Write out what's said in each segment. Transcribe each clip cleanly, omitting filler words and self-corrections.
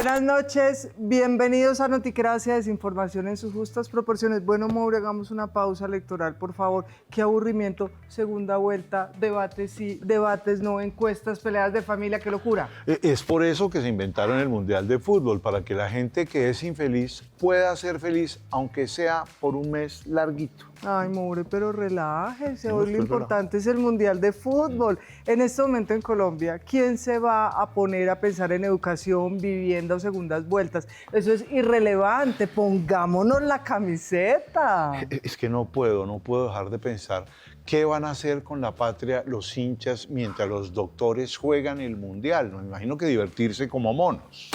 Buenas noches, bienvenidos a Noticracia, desinformación en sus justas proporciones. Bueno, Mauro, hagamos una pausa electoral, por favor. Qué aburrimiento, segunda vuelta, debates sí, debates no, encuestas, peleas de familia, qué locura. Es por eso que se inventaron el Mundial de Fútbol, para que la gente que es infeliz pueda ser feliz, aunque sea por un mes larguito. Ay, Mauro, pero relájese, hoy lo estoy importante es el Mundial de Fútbol. En este momento en Colombia, ¿quién se va a poner a pensar en educación, vivienda o segundas vueltas? Eso es irrelevante, pongámonos la camiseta. Es que no puedo dejar de pensar qué van a hacer con la patria los hinchas mientras los doctores juegan el Mundial. Me imagino que divertirse como monos.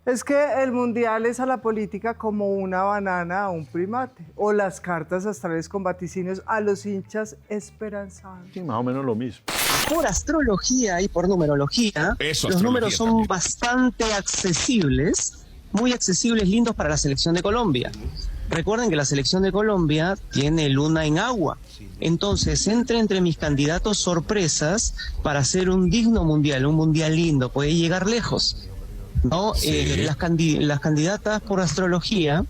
Es que el Mundial es a la política como una banana a un primate, o las cartas astrales con vaticinios a los hinchas esperanzados. Sí, más o menos lo mismo. Por astrología y por numerología, los números son también bastante accesibles, muy accesibles, lindos para la selección de Colombia. Recuerden que la selección de Colombia tiene luna en agua. Entonces, entre mis candidatos sorpresas para hacer un digno mundial, un mundial lindo, puede llegar lejos. ¿No? Sí. Las candidatas por astrología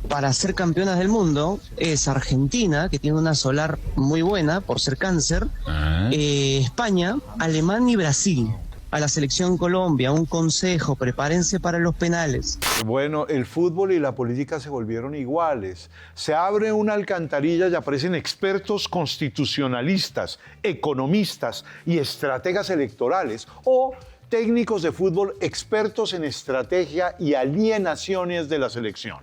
para ser campeonas del mundo es Argentina, que tiene una solar muy buena por ser cáncer, España, Alemania y Brasil. A la selección Colombia, un consejo, prepárense para los penales. Bueno, el fútbol y la política se volvieron iguales. Se abre una alcantarilla y aparecen expertos constitucionalistas, economistas y estrategas electorales, o técnicos de fútbol expertos en estrategia y alienaciones de la selección.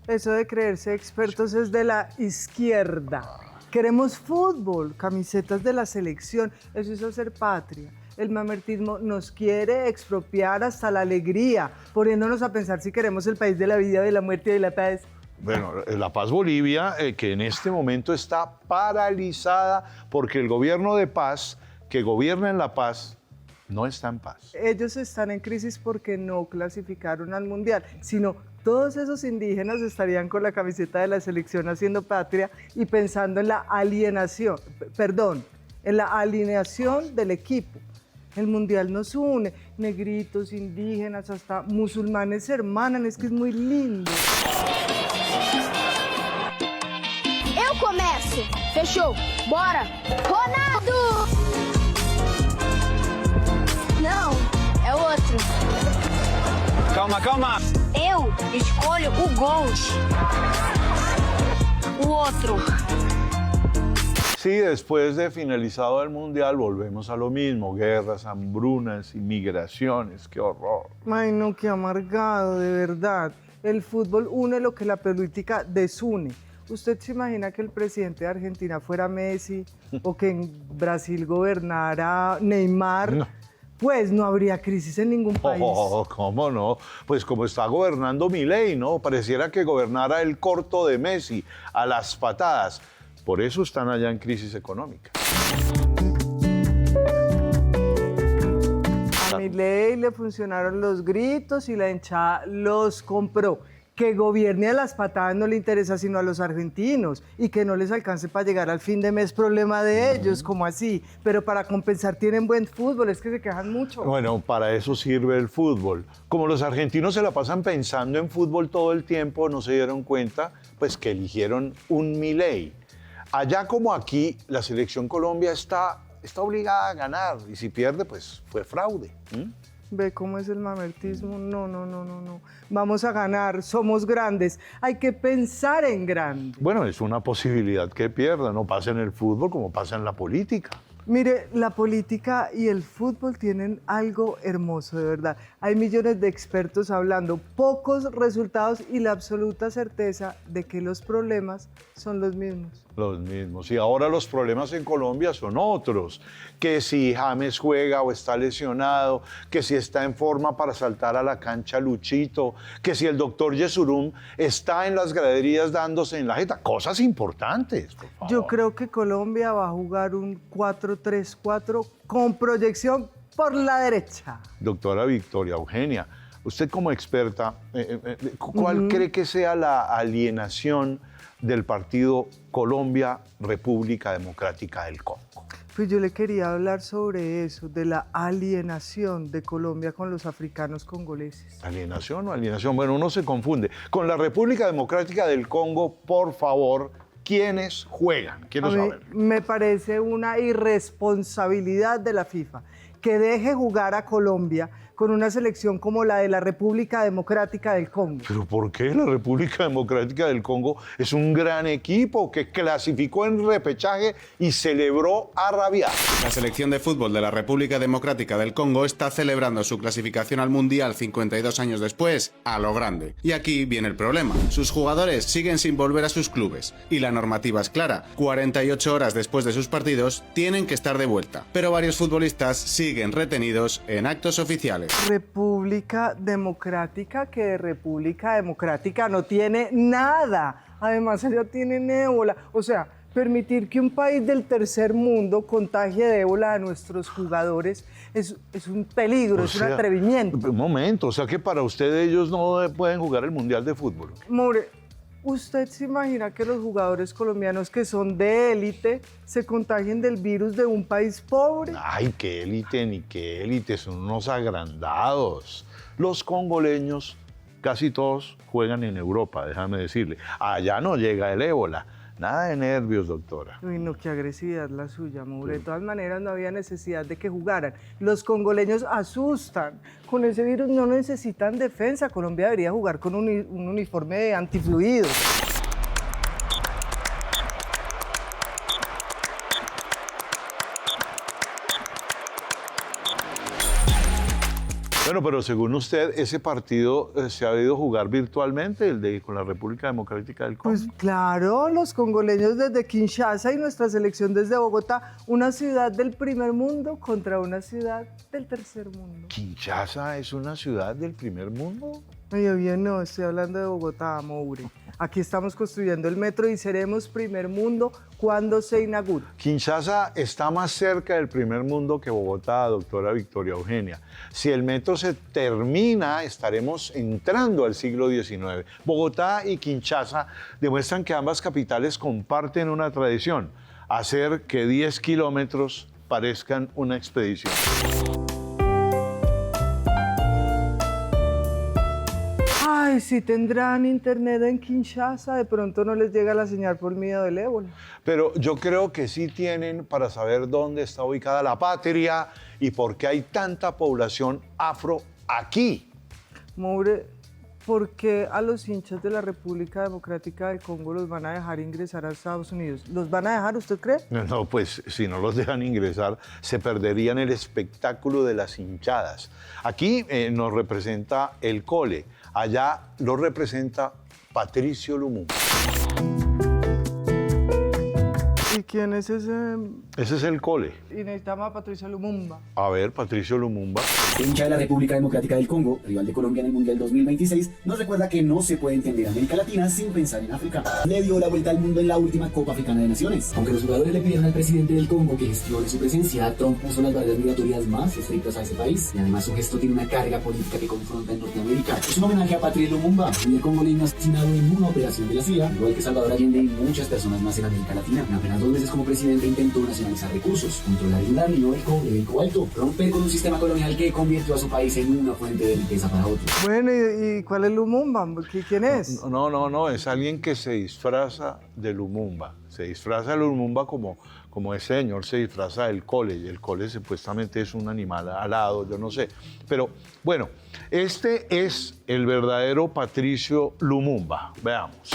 Eso de creerse expertos es de la izquierda. Queremos fútbol, camisetas de la selección, eso es hacer patria. El mamertismo nos quiere expropiar hasta la alegría, poniéndonos a pensar si queremos el país de la vida, de la muerte y de la paz. Bueno, La Paz Bolivia, que en este momento está paralizada porque el gobierno de paz, que gobierna en La Paz, no está en paz. Ellos están en crisis porque no clasificaron al Mundial, sino todos esos indígenas estarían con la camiseta de la selección haciendo patria y pensando en la alienación, en la alineación del equipo. El Mundial nos une, negritos, indígenas, hasta musulmanes se hermanan, es que es muy lindo. Eu começo. Fechou. Bora. Ronaldo! Não, é outro. Calma, calma. Eu escolho o gol. O outro. Sí, después de finalizado el Mundial volvemos a lo mismo, guerras, hambrunas, inmigraciones, qué horror. Ay, no, qué amargado, de verdad. El fútbol une lo que la política desune. ¿Usted se imagina que el presidente de Argentina fuera Messi o que en Brasil gobernara Neymar? No. Pues no habría crisis en ningún país. Oh, ¿cómo no? Pues como está gobernando Milei, ¿no? Pareciera que gobernara el corto de Messi, a las patadas. Por eso están allá en crisis económica. A Milei le funcionaron los gritos y la hinchada los compró. Que gobierne a las patadas no le interesa sino a los argentinos y que no les alcance para llegar al fin de mes, problema de ellos, como así. Pero para compensar tienen buen fútbol, es que se quejan mucho. Bueno, para eso sirve el fútbol. Como los argentinos se la pasan pensando en fútbol todo el tiempo, no se dieron cuenta, pues que eligieron un Milei. Allá como aquí, la selección Colombia está obligada a ganar y si pierde, pues fue fraude. ¿Ve cómo es el mamertismo? No. Vamos a ganar, somos grandes. Hay que pensar en grande. Bueno, es una posibilidad que pierda, no pasa en el fútbol como pasa en la política. Mire, la política y el fútbol tienen algo hermoso, de verdad. Hay millones de expertos hablando, pocos resultados y la absoluta certeza de que los problemas son los mismos. Los mismos. Y ahora los problemas en Colombia son otros. Que si James juega o está lesionado, que si está en forma para saltar a la cancha Luchito, que si el doctor Yesurum está en las graderías dándose en la jeta. Cosas importantes, por favor. Yo creo que Colombia va a jugar un 4-3-4 con proyección por la derecha. Doctora Victoria Eugenia, usted como experta, ¿cuál cree que sea la alienación del partido Colombia República Democrática del Congo? Pues yo le quería hablar sobre eso, de la alienación de Colombia con los africanos congoleses. ¿Alienación o alienación? Bueno, uno se confunde. Con la República Democrática del Congo, por favor, ¿quiénes juegan? Quiero A mí saber. me parece una irresponsabilidad de la FIFA que deje jugar a Colombia con una selección como la de la República Democrática del Congo. ¿Pero por qué la República Democrática del Congo es un gran equipo que clasificó en repechaje y celebró a rabiar? La selección de fútbol de la República Democrática del Congo está celebrando su clasificación al Mundial 52 años después, a lo grande. Y aquí viene el problema. Sus jugadores siguen sin volver a sus clubes. Y la normativa es clara. 48 horas después de sus partidos tienen que estar de vuelta. Pero varios futbolistas siguen retenidos en actos oficiales. República Democrática, que de República Democrática no tiene nada. Además, ella tiene ébola. O sea, permitir que un país del tercer mundo contagie de ébola a nuestros jugadores es un peligro, es un atrevimiento. Un momento, o sea que para usted ellos no pueden jugar el Mundial de Fútbol. More, ¿usted se imagina que los jugadores colombianos que son de élite se contagien del virus de un país pobre? Ay, qué élite ni qué élite, son unos agrandados. Los congoleños, casi todos juegan en Europa, déjame decirle. Allá no llega el ébola. Nada de nervios, doctora. Uy, no, qué agresividad la suya, Maure. De todas maneras, no había necesidad de que jugaran. Los congoleños asustan. Con ese virus no necesitan defensa. Colombia debería jugar con un uniforme de antifluidos. Bueno, pero según usted, ese partido se ha debido jugar virtualmente, el de con la República Democrática del Congo. Pues claro, los congoleños desde Kinshasa y nuestra selección desde Bogotá, una ciudad del primer mundo contra una ciudad del tercer mundo. ¿Kinshasa es una ciudad del primer mundo? Oye, bien, no, estoy hablando de Bogotá, Maure. Aquí estamos construyendo el metro y seremos primer mundo cuando se inaugure. Kinshasa está más cerca del primer mundo que Bogotá, doctora Victoria Eugenia. Si el metro se termina, estaremos entrando al siglo XIX. Bogotá y Kinshasa demuestran que ambas capitales comparten una tradición, hacer que 10 kilómetros parezcan una expedición. Ay, si tendrán internet en Kinshasa, de pronto no les llega la señal por miedo del ébola. Pero yo creo que sí tienen para saber dónde está ubicada la patria y por qué hay tanta población afro aquí. Maure, ¿por qué a los hinchas de la República Democrática del Congo los van a dejar ingresar a Estados Unidos? ¿Los van a dejar, usted cree? No, pues si no los dejan ingresar, se perderían el espectáculo de las hinchadas. Aquí nos representa el Cole, allá lo representa Patricio Lumumba. ¿Y quién es ese? Ese es el Cole. Y necesitamos a Patricio Lumumba. A ver, Patricio Lumumba. Hincha de la República Democrática del Congo, rival de Colombia en el Mundial 2026, nos recuerda que no se puede entender América Latina sin pensar en África. Le dio la vuelta al mundo en la última Copa Africana de Naciones. Aunque los jugadores le pidieron al presidente del Congo que gestione su presencia, Trump puso las barreras migratorias más estrictas a ese país. Y además su gesto tiene una carga política que confronta en Norteamérica. Es un homenaje a Patricio Lumumba, líder congoleño asesinado en una operación de la CIA, igual que Salvador Allende y muchas personas más en América Latina. En apenas 2 meses como presidente intentó nacionalizar recursos, controlar el uranio, el cobre, el cobalto, romper con un sistema colonial que convirtió a su país en una fuente de riqueza para otros. Bueno, ¿y cuál es Lumumba? ¿Quién es? No, es alguien que se disfraza de Lumumba. Se disfraza de Lumumba como ese señor se disfraza del Cole, y el Cole supuestamente es un animal alado, yo no sé. Pero bueno, este es el verdadero Patricio Lumumba. Veamos.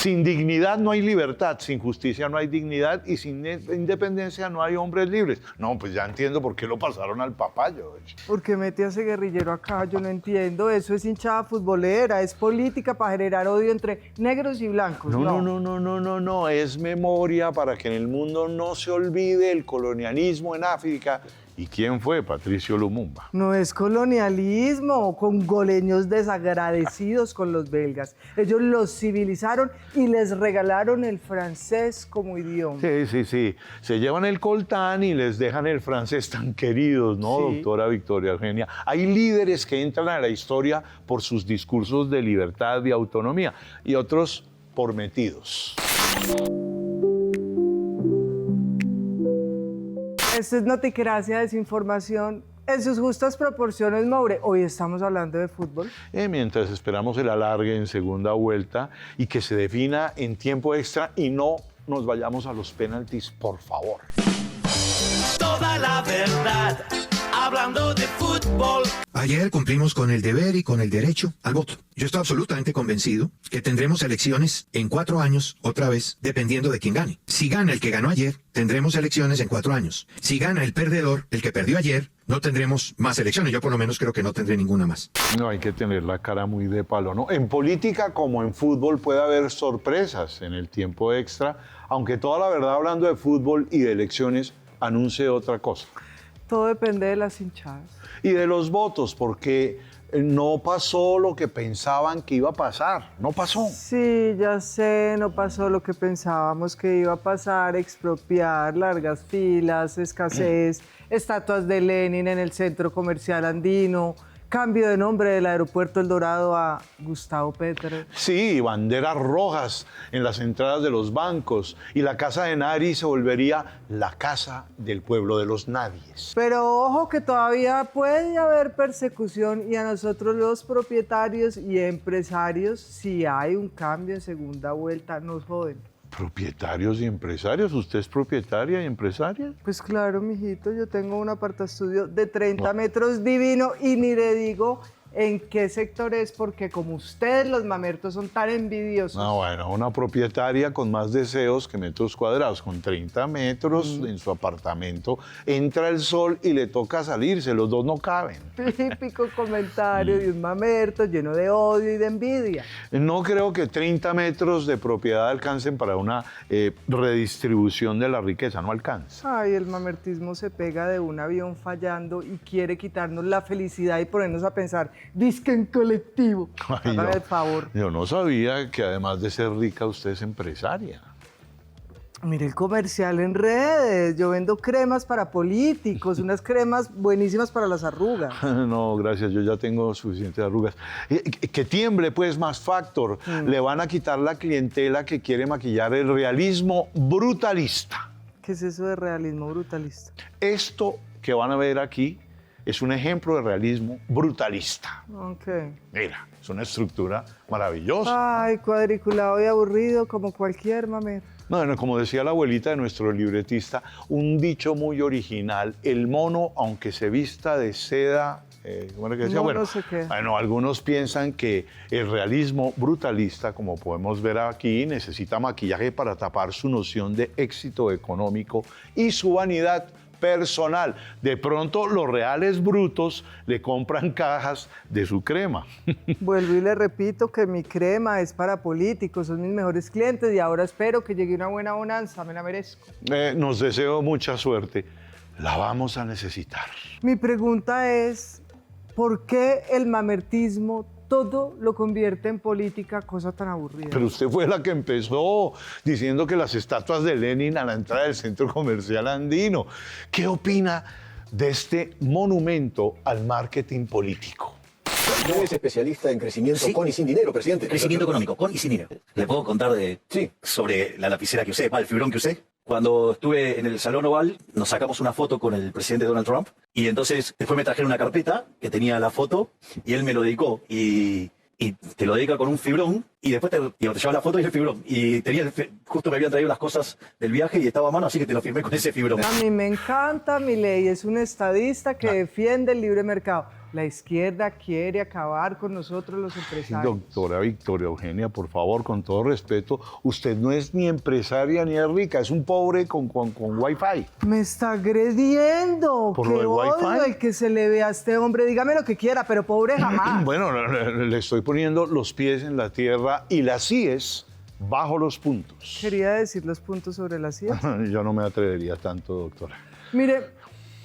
Sin dignidad no hay libertad, sin justicia no hay dignidad y sin independencia no hay hombres libres. No, pues ya entiendo por qué lo pasaron al papayo. ¿Por qué mete a ese guerrillero acá? Yo no entiendo. Eso es hinchada futbolera, es política para generar odio entre negros y blancos. No, es memoria para que en el mundo no se olvide el colonialismo en África ¿Y quién fue Patricio Lumumba? No es colonialismo, congoleños desagradecidos con los belgas. Ellos los civilizaron y les regalaron el francés como idioma. Sí. Se llevan el coltán y les dejan el francés tan queridos, ¿no, Sí. doctora Victoria Eugenia? Hay líderes que entran a la historia por sus discursos de libertad y autonomía y otros por metidos. Esto es Noticracia, desinformación en sus justas proporciones, Maure. Hoy estamos hablando de fútbol. Mientras esperamos el alargue en segunda vuelta y que se defina en tiempo extra y no nos vayamos a los penaltis, por favor. Toda la verdad, hablando de fútbol. Ayer cumplimos con el deber y con el derecho al voto. Yo estoy absolutamente convencido que tendremos elecciones en 4 años, otra vez, dependiendo de quién gane. Si gana el que ganó ayer, tendremos elecciones en 4 años. Si gana el perdedor, el que perdió ayer, no tendremos más elecciones. Yo por lo menos creo que no tendré ninguna más. No hay que tener la cara muy de palo, ¿no? En política como en fútbol puede haber sorpresas en el tiempo extra, aunque toda la verdad hablando de fútbol y de elecciones anuncie otra cosa. Todo depende de las hinchadas. Y de los votos, porque no pasó lo que pensaban que iba a pasar, no pasó. Sí, ya sé, no pasó lo que pensábamos que iba a pasar, expropiar, largas filas, escasez, estatuas de Lenin en el centro comercial andino, cambio de nombre del aeropuerto El Dorado a Gustavo Petro. Sí, banderas rojas en las entradas de los bancos y la casa de Nari se volvería la casa del pueblo de los nadies. Pero ojo que todavía puede haber persecución y a nosotros los propietarios y empresarios, si hay un cambio en segunda vuelta, nos joden. ¿Propietarios y empresarios? ¿Usted es propietaria y empresaria? Pues claro, mijito, yo tengo un apartaestudio de 30 metros divino y ni le digo en qué sector es porque como ustedes los mamertos son tan envidiosos. Ah, bueno, una propietaria con más deseos que metros cuadrados, con 30 metros en su apartamento, entra el sol y le toca salirse, los dos no caben. Típico comentario de un mamerto lleno de odio y de envidia. No creo que 30 metros de propiedad alcancen para una redistribución de la riqueza, no alcanza. Ay, el mamertismo se pega de un avión fallando y quiere quitarnos la felicidad y ponernos a pensar, disque en colectivo. Ay, Hágame el favor. Yo no sabía que además de ser rica usted es empresaria. Mire el comercial en redes, yo vendo cremas para políticos, unas cremas buenísimas para las arrugas. No, gracias, yo ya tengo suficientes arrugas. Que tiemble pues Max Factor, le van a quitar la clientela que quiere maquillar el realismo brutalista. ¿Qué es eso de realismo brutalista? Esto que van a ver aquí es un ejemplo de realismo brutalista. Ok. Mira, es una estructura maravillosa. Ay, cuadriculado y aburrido como cualquier mamerto. No, como decía la abuelita de nuestro libretista, un dicho muy original, el mono, aunque se vista de seda, ¿cómo era que decía? No sé qué. Bueno, algunos piensan que el realismo brutalista, como podemos ver aquí, necesita maquillaje para tapar su noción de éxito económico y su vanidad personal. De pronto, los reales brutos le compran cajas de su crema. Vuelvo y le repito que mi crema es para políticos, son mis mejores clientes y ahora espero que llegue una buena bonanza, me la merezco. Nos deseo mucha suerte. La vamos a necesitar. Mi pregunta es, ¿por qué el mamertismo todo lo convierte en política, cosa tan aburrida? Pero usted fue la que empezó diciendo que las estatuas de Lenin a la entrada del centro comercial andino. ¿Qué opina de este monumento al marketing político? Usted es especialista en crecimiento Sí. con y sin dinero, presidente. Crecimiento económico, con y sin dinero. ¿Le puedo contar sobre la lapicera que usé, el fibrón que usé? Cuando estuve en el Salón Oval, nos sacamos una foto con el presidente Donald Trump y entonces después me trajeron una carpeta que tenía la foto y él me lo dedicó y te lo dedica con un fibrón y después te lleva la foto y el fibrón. Y justo me habían traído las cosas del viaje y estaba a mano, así que te lo firmé con ese fibrón. A mí me encanta Milei, es un estadista que defiende el libre mercado. La izquierda quiere acabar con nosotros los empresarios. Doctora Victoria Eugenia, por favor, con todo respeto, usted no es ni empresaria ni es rica, es un pobre con Wi-Fi. Me está agrediendo. ¿Por Qué lo del odio Wi-Fi? el que se le ve a este hombre. Dígame lo que quiera, pero pobre jamás. Bueno, le estoy poniendo los pies en la tierra y las IES bajo los puntos. Quería decir los puntos sobre la CIA. Yo no me atrevería tanto, doctora. Mire,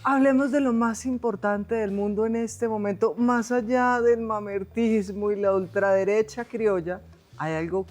Hablemos de lo más importante del mundo en este momento, más allá del mamertismo y la ultraderecha criolla, hay algo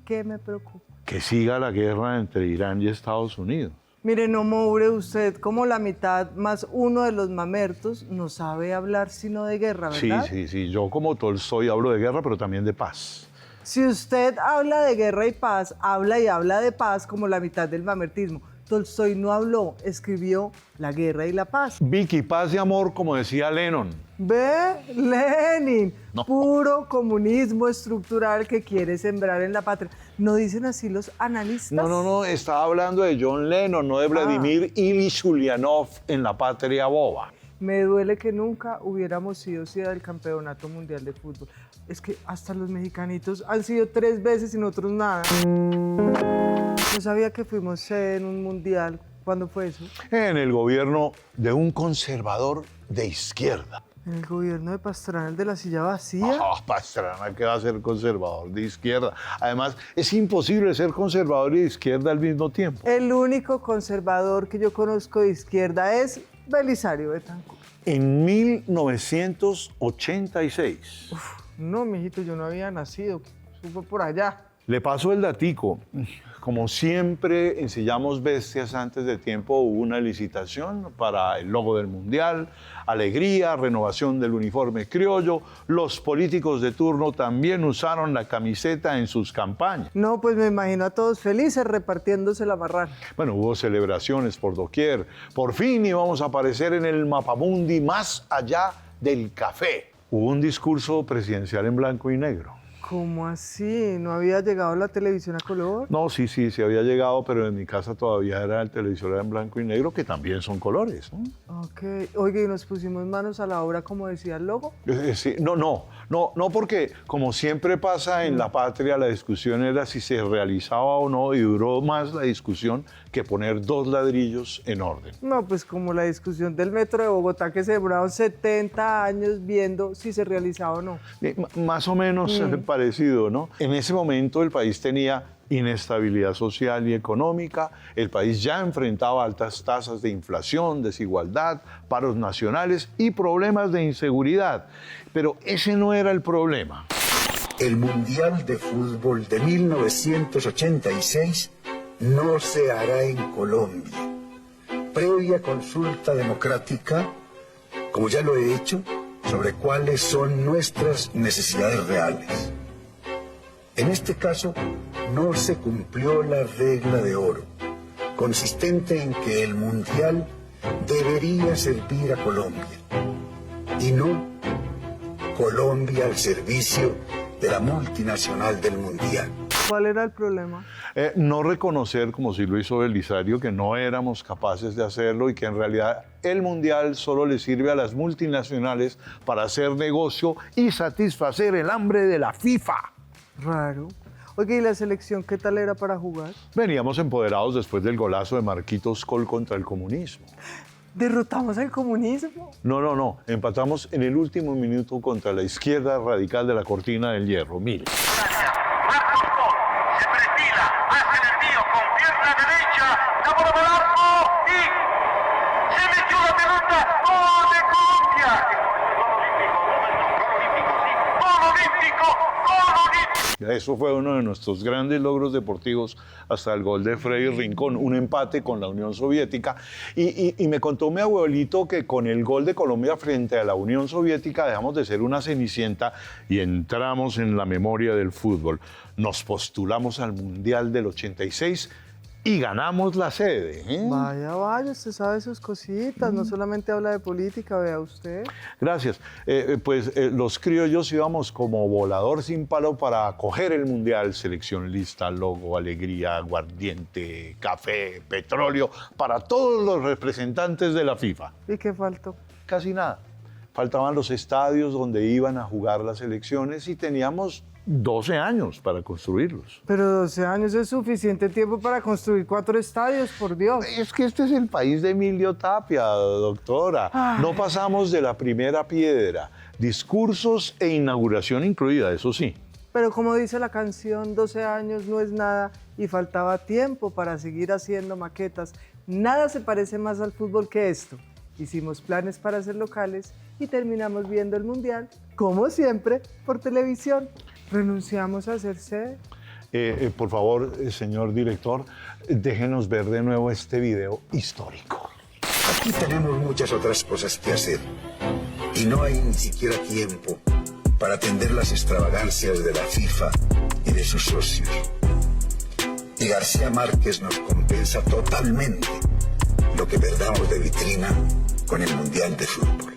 que me preocupa. Que siga la guerra entre Irán y Estados Unidos. Mire, no Moure, usted como la mitad más uno de los mamertos no sabe hablar sino de guerra, ¿verdad? Sí, yo como Tolstoy hablo de guerra, pero también de paz. Si usted habla de guerra y paz, habla y habla de paz como la mitad del mamertismo. Tolstoy no habló, escribió La guerra y la paz. Vicky, paz y amor, como decía Lennon. Ve, Lenin, No. puro comunismo estructural que quiere sembrar en la patria. ¿No dicen así los analistas? No, estaba hablando de John Lennon, no de Vladimir Ilich Ulyanov en La Patria Boba. Me duele que nunca hubiéramos sido sede del Campeonato Mundial de Fútbol. Es que hasta los mexicanitos han sido 3 veces y nosotros nada. No sabía que fuimos sede en un mundial. ¿Cuándo fue eso? En el gobierno de un conservador de izquierda. ¿En el gobierno de Pastrana, el de la silla vacía? Pastrana, ¿qué va a ser conservador de izquierda? Además, es imposible ser conservador y de izquierda al mismo tiempo. El único conservador que yo conozco de izquierda es Belisario Betancur. En 1986. No, mijito, yo no había nacido. Eso fue por allá. Le paso el datico. Como siempre ensillamos bestias antes de tiempo, hubo una licitación para el logo del Mundial, alegría, renovación del uniforme criollo. Los políticos de turno también usaron la camiseta en sus campañas. No, pues me imagino a todos felices repartiéndose la marrana. Bueno, hubo celebraciones por doquier. Por fin íbamos a aparecer en el mapamundi más allá del café. Hubo un discurso presidencial en blanco y negro. ¿Cómo así? ¿No había llegado la televisión a color? No, sí había llegado, pero en mi casa todavía era el televisor en blanco y negro, que también son colores, ¿no? Ok. Oye, ¿y nos pusimos manos a la obra como decía el logo? Sí, no, porque como siempre pasa en la patria, la discusión era si se realizaba o no, y duró más la discusión que poner 2 ladrillos en orden. No, pues como la discusión del metro de Bogotá, que se demoraron 70 años viendo si se realizaba o no. Más o menos parecido, ¿no? En ese momento el país tenía inestabilidad social y económica, el país ya enfrentaba altas tasas de inflación, desigualdad, paros nacionales y problemas de inseguridad. Pero ese no era el problema. El Mundial de Fútbol de 1986 no se hará en Colombia. Previa consulta democrática, como ya lo he hecho, sobre cuáles son nuestras necesidades reales. En este caso, no se cumplió la regla de oro, consistente en que el Mundial debería servir a Colombia, y no Colombia al servicio de la multinacional del Mundial. ¿Cuál era el problema? No reconocer, como sí lo hizo Belisario, que no éramos capaces de hacerlo y que en realidad el Mundial solo le sirve a las multinacionales para hacer negocio y satisfacer el hambre de la FIFA. Raro. Oye, ¿y la selección qué tal era para jugar? Veníamos empoderados después del golazo de Marquitos Col contra el comunismo. ¿Derrotamos al comunismo? No. Empatamos en el último minuto contra la izquierda radical de la Cortina del Hierro. Mire. Eso fue uno de nuestros grandes logros deportivos hasta el gol de Freddy Rincón, un empate con la Unión Soviética. Y me contó mi abuelito que con el gol de Colombia frente a la Unión Soviética dejamos de ser una cenicienta y entramos en la memoria del fútbol. Nos postulamos al Mundial del 86 y ganamos la sede. Vaya, usted sabe sus cositas, no solamente habla de política, vea usted. Gracias. Los criollos íbamos como volador sin palo para acoger el Mundial, selección lista, logo, alegría, aguardiente, café, petróleo, para todos los representantes de la FIFA. ¿Y qué faltó? Casi nada. Faltaban los estadios donde iban a jugar las selecciones y teníamos 12 años para construirlos. Pero 12 años es suficiente tiempo para construir 4 estadios, por Dios. Es que este es el país de Emilio Tapia, doctora. Ay. No pasamos de la primera piedra. Discursos e inauguración incluida, eso sí. Pero como dice la canción, 12 años no es nada y faltaba tiempo para seguir haciendo maquetas. Nada se parece más al fútbol que esto. Hicimos planes para ser locales y terminamos viendo el Mundial, como siempre, por televisión. Renunciamos a ser sede. Por favor, señor director, déjenos ver de nuevo este video histórico. Aquí tenemos muchas otras cosas que hacer y no hay ni siquiera tiempo para atender las extravagancias de la FIFA y de sus socios. Y García Márquez nos compensa totalmente lo que perdamos de vitrina con el Mundial de Fútbol.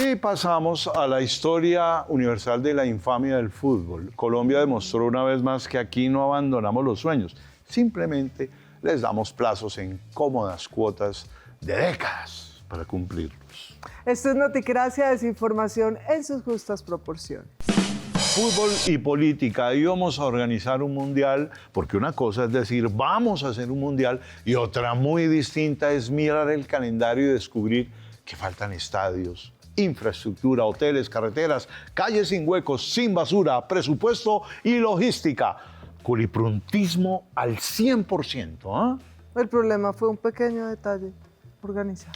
Y pasamos a la historia universal de la infamia del fútbol. Colombia demostró una vez más que aquí no abandonamos los sueños, simplemente les damos plazos en cómodas cuotas de décadas para cumplirlos. Esto es Noticracia, desinformación en sus justas proporciones. Fútbol y política, íbamos a organizar un mundial, porque una cosa es decir, vamos a hacer un mundial, y otra muy distinta es mirar el calendario y descubrir que faltan estadios, infraestructura, hoteles, carreteras, calles sin huecos, sin basura, presupuesto y logística. Culipruntismo al 100%, ¿eh? El problema fue un pequeño detalle: organizar.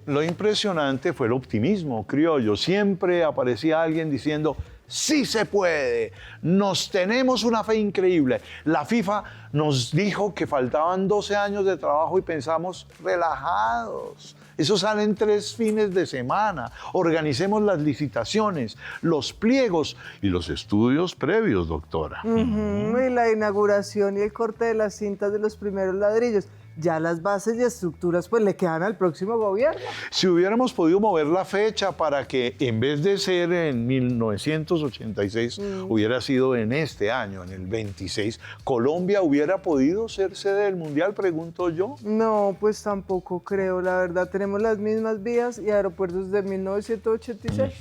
Lo impresionante fue el optimismo criollo. Siempre aparecía alguien diciendo, sí se puede, nos tenemos una fe increíble. La FIFA nos dijo que faltaban 12 años de trabajo y pensamos, relajados. Eso sale en 3 fines de semana. Organicemos las licitaciones, los pliegos y los estudios previos, doctora. Y la inauguración y el corte de las cintas de los primeros ladrillos. Ya las bases y estructuras pues le quedan al próximo gobierno. Si hubiéramos podido mover la fecha para que en vez de ser en 1986 hubiera sido en este año, en el 26, ¿Colombia hubiera podido ser sede del Mundial, pregunto yo? No, pues tampoco creo, la verdad. Tenemos las mismas vías y aeropuertos de 1986.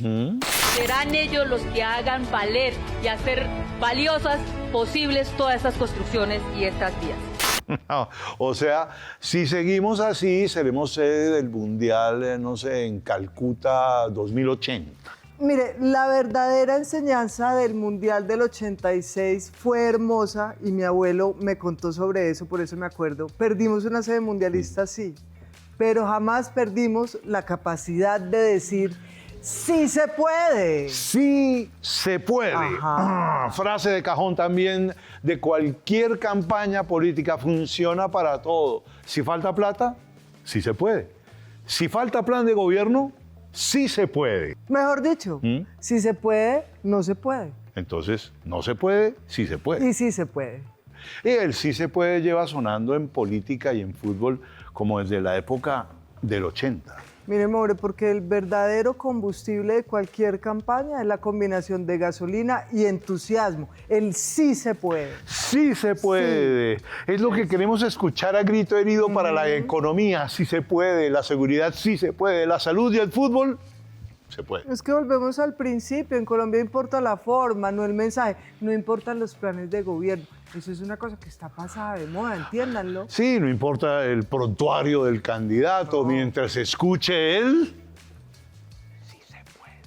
Serán ellos los que hagan valer y hacer valiosas posibles todas estas construcciones y estas vías. No, o sea, si seguimos así, seremos sede del Mundial, no sé, en Calcuta 2080. Mire, la verdadera enseñanza del Mundial del 86 fue hermosa y mi abuelo me contó sobre eso, por eso me acuerdo. Perdimos una sede mundialista, sí, pero jamás perdimos la capacidad de decir, ¡sí se puede! Sí se puede. Frase de cajón también de cualquier campaña política, funciona para todo. Si falta plata, sí se puede. Si falta plan de gobierno, sí se puede. Mejor dicho, si se puede, no se puede. Entonces, no se puede, sí se puede. Y sí se puede. Y el sí se puede lleva sonando en política y en fútbol como desde la época del 80. Mire, More, porque el verdadero combustible de cualquier campaña es la combinación de gasolina y entusiasmo. El sí se puede. Sí se puede. Sí. Es lo que queremos escuchar a grito herido para la economía. Sí se puede. La seguridad sí se puede. La salud y el fútbol se puede. Es que volvemos al principio. En Colombia importa la forma, no el mensaje. No importan los planes de gobierno. Eso es una cosa que está pasada de moda, entiéndanlo. Sí, no importa el prontuario del candidato, mientras se escuche él, sí se puede.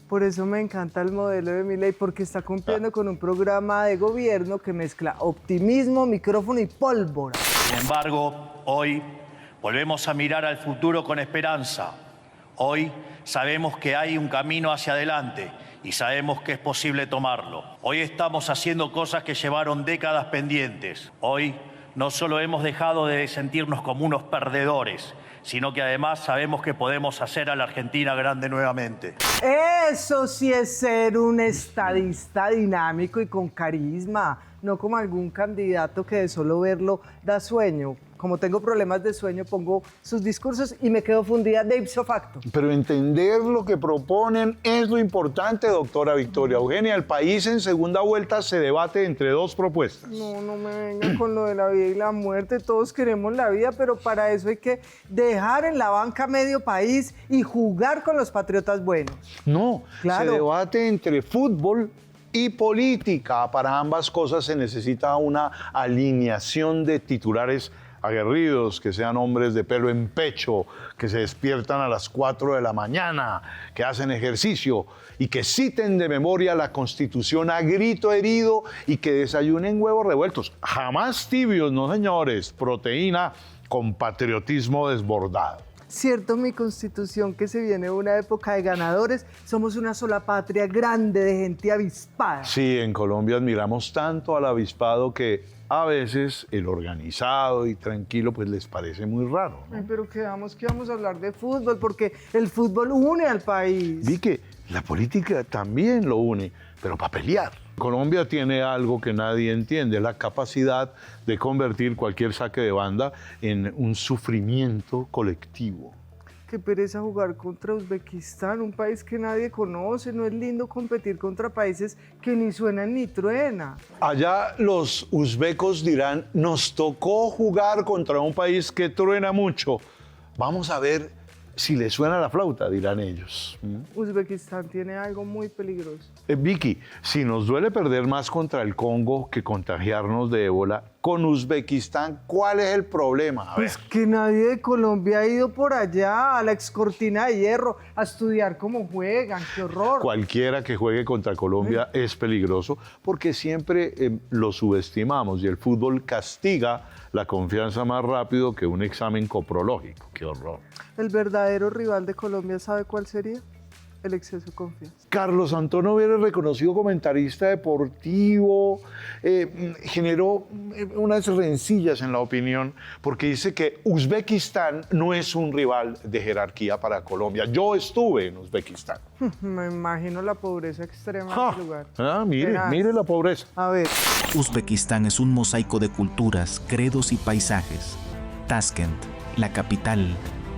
Por eso me encanta el modelo de Milei, porque está cumpliendo con un programa de gobierno que mezcla optimismo, micrófono y pólvora. Sin embargo, hoy volvemos a mirar al futuro con esperanza. Hoy sabemos que hay un camino hacia adelante y sabemos que es posible tomarlo. Hoy estamos haciendo cosas que llevaron décadas pendientes. Hoy no solo hemos dejado de sentirnos como unos perdedores, sino que además sabemos que podemos hacer a la Argentina grande nuevamente. Eso sí es ser un estadista dinámico y con carisma, no como algún candidato que de solo verlo da sueño. Como tengo problemas de sueño, pongo sus discursos y me quedo fundida de ipso facto. Pero entender lo que proponen es lo importante, doctora Victoria Eugenia. El país en segunda vuelta se debate entre 2 propuestas. No me venga con lo de la vida y la muerte. Todos queremos la vida, pero para eso hay que dejar en la banca medio país y jugar con los patriotas buenos. No, claro. Se debate entre fútbol y política. Para ambas cosas se necesita una alineación de titulares aguerridos, que sean hombres de pelo en pecho, que se despiertan a las 4 de la mañana, que hacen ejercicio y que citen de memoria la Constitución a grito herido y que desayunen huevos revueltos. Jamás tibios, no señores, proteína con patriotismo desbordado. Cierto, mi constitución, que se viene una época de ganadores, somos una sola patria grande de gente avispada. Sí, en Colombia admiramos tanto al avispado que a veces el organizado y tranquilo pues les parece muy raro, ¿no? Ay, pero quedamos que vamos a hablar de fútbol, porque el fútbol une al país. Vi que la política también lo une, pero para pelear. Colombia tiene algo que nadie entiende, la capacidad de convertir cualquier saque de banda en un sufrimiento colectivo. Qué pereza jugar contra Uzbekistán, un país que nadie conoce. No es lindo competir contra países que ni suenan ni truenan. Allá los uzbecos dirán, nos tocó jugar contra un país que truena mucho. Vamos a ver si le suena la flauta, dirán ellos. Uzbekistán tiene algo muy peligroso. Vicky, si nos duele perder más contra el Congo que contagiarnos de ébola, con Uzbekistán, ¿cuál es el problema? A ver. Pues que nadie de Colombia ha ido por allá, a la excortina de hierro, a estudiar cómo juegan. ¡Qué horror! Cualquiera que juegue contra Colombia es peligroso porque siempre lo subestimamos y el fútbol castiga la confianza más rápido que un examen coprológico. ¡Qué horror! ¿El verdadero rival de Colombia sabe cuál sería? El exceso de confianza. Carlos Antonio Vera, reconocido comentarista deportivo, generó unas rencillas en la opinión porque dice que Uzbekistán no es un rival de jerarquía para Colombia. Yo estuve en Uzbekistán. Me imagino la pobreza extrema en ese lugar. Mire la pobreza. A ver. Uzbekistán es un mosaico de culturas, credos y paisajes. Tashkent, la capital,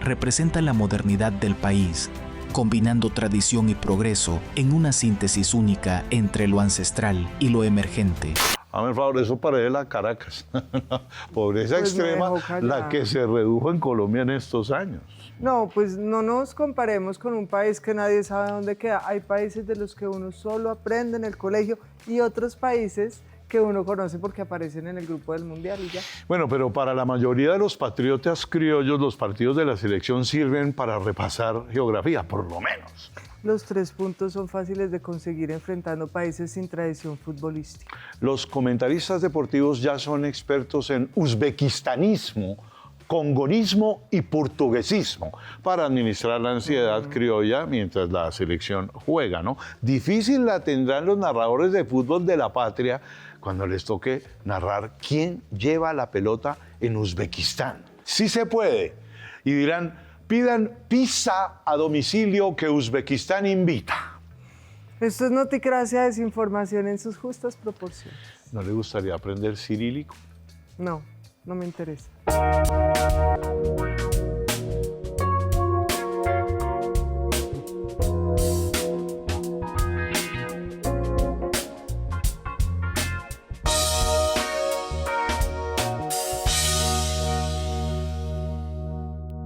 representa la modernidad del país, combinando tradición y progreso en una síntesis única entre lo ancestral y lo emergente. A ver, favor, eso parece la Caracas. Pobreza Pues extrema, la que se redujo en Colombia en estos años. No, pues no nos comparemos con un país que nadie sabe dónde queda. Hay países de los que uno solo aprende en el colegio y otros países que uno conoce porque aparecen en el grupo del Mundial y ya. Bueno, pero para la mayoría de los patriotas criollos, los partidos de la selección sirven para repasar geografía, por lo menos. Los 3 puntos son fáciles de conseguir enfrentando países sin tradición futbolística. Los comentaristas deportivos ya son expertos en uzbekistanismo, congonismo y portuguesismo para administrar la ansiedad criolla mientras la selección juega, ¿no? Difícil la tendrán los narradores de fútbol de la patria cuando les toque narrar quién lleva la pelota en Uzbekistán. Sí se puede. Y dirán, pidan pizza a domicilio que Uzbekistán invita. Esto es noticracia, desinformación en sus justas proporciones. ¿No le gustaría aprender cirílico? No, no me interesa.